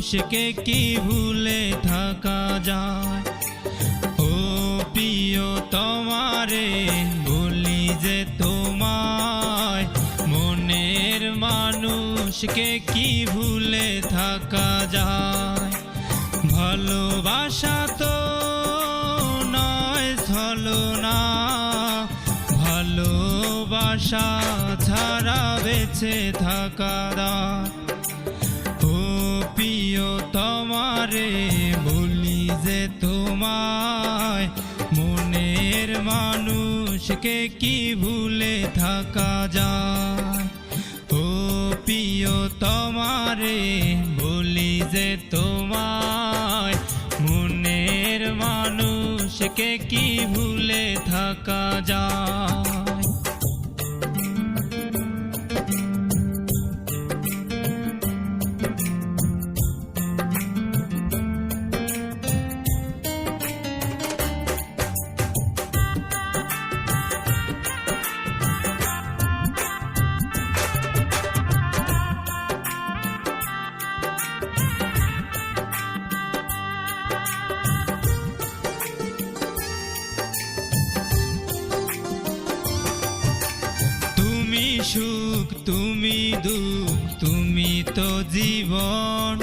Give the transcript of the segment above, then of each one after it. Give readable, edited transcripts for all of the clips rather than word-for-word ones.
মানুষকে কি ভুলে থাকা যায়। ও প্রিয় তোমারে বলি যে তোমায়, মনের মানুষকে কি ভুলে থাকা যায়। ভালোবাসা তো নয় ছলনা, ভালোবাসা ছাড়া বেঁচে থাকা দায়। ও প্রিয় তোমারে বলি যে তোমায়, মনের মানুষকে কি ভুলে থাকা যায়। ও প্রিয় তোমারে বলি যে তোমায়, মনের মানুষকে কি ভুলে থাকা যায়। তুমি সুখ তুমি দুঃখ তুমি তো জীবন,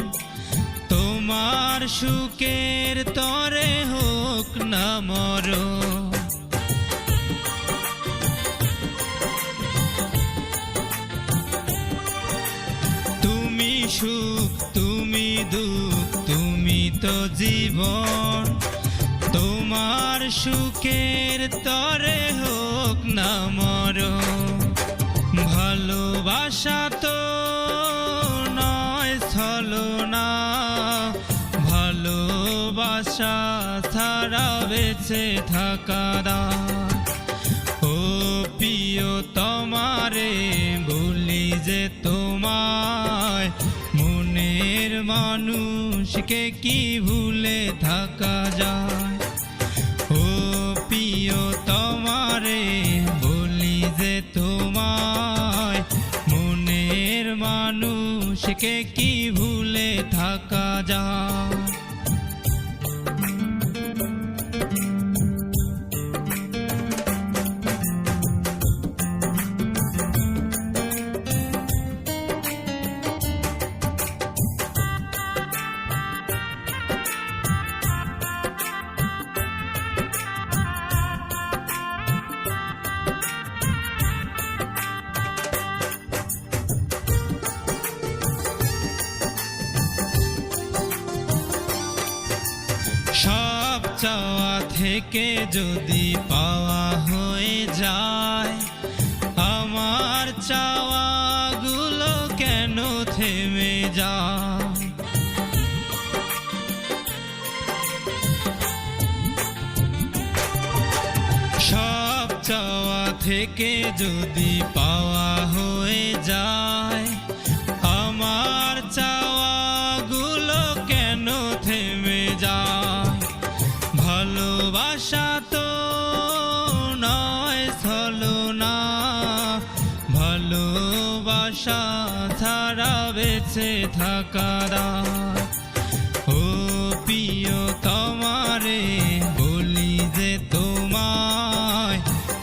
তোমার সুখের তরে হোক না মরণ। তুমি সুখ তুমি দুঃখ তুমি তো জীবন, তোমার সুখের তরে হোক না মরণ। ভালোবাসা তো নয় ছলনা, ভালোবাসা ছাড়া বেঁচে থাকা দায়। ও প্রিয় তোমারে বলি যে তোমায়, মনের মানুষকে কি ভুলে থাকা যায়। ও প্রিয় তোমারে বলি যে তোমায়, মনের মানুষকে কি ভুলে থাকা যায়। সব চাওয়া থেকে যদি পাওয়া হয়ে যায়, আমার চাওয়াগুলো কেন থেমে যায়। সব চাওয়া থেকে যদি পাওয়া হয়ে যায়, আমার চাওয়াগুলো কেন থেমে যায়। ভালোবাসা তো নয় ছলনা, ভালোবাসা ছাড়া বেঁচে থাকা দায়। ও প্রিয় তোমারে বলি যে তোমায়,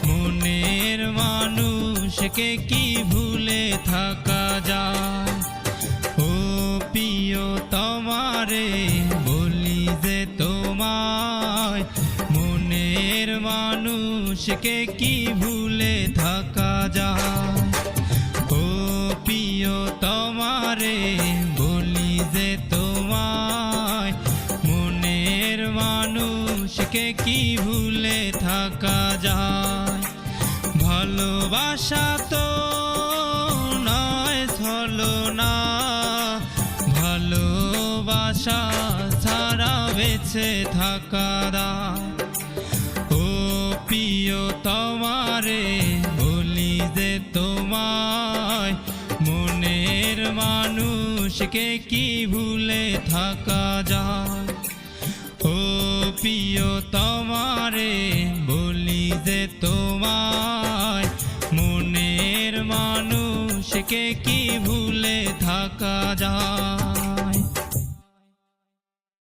মনের মানুষকে কি ভুলে থাকা যায়। ও প্রিয় তোমারে বলি যে তোমায়, মনের মানুষকে কি ভুলে থাকা যায়। ও প্রিয় তোমারে বলি যে তোমায়, মনের মানুষকে কি ভুলে থাকা যায়। ভালোবাসা তো নয় ছলনা, ভালোবাসা ছাড়া বেঁচে থাকা দায়। ও প্রিয় তোমারে বলি যে তোমায়, মনের মানুষকে কি ভুলে থাকা যায়। ও প্রিয় তোমারে বলি যে তোমায়, মনের মানুষকে কি ভুলে থাকা যায়।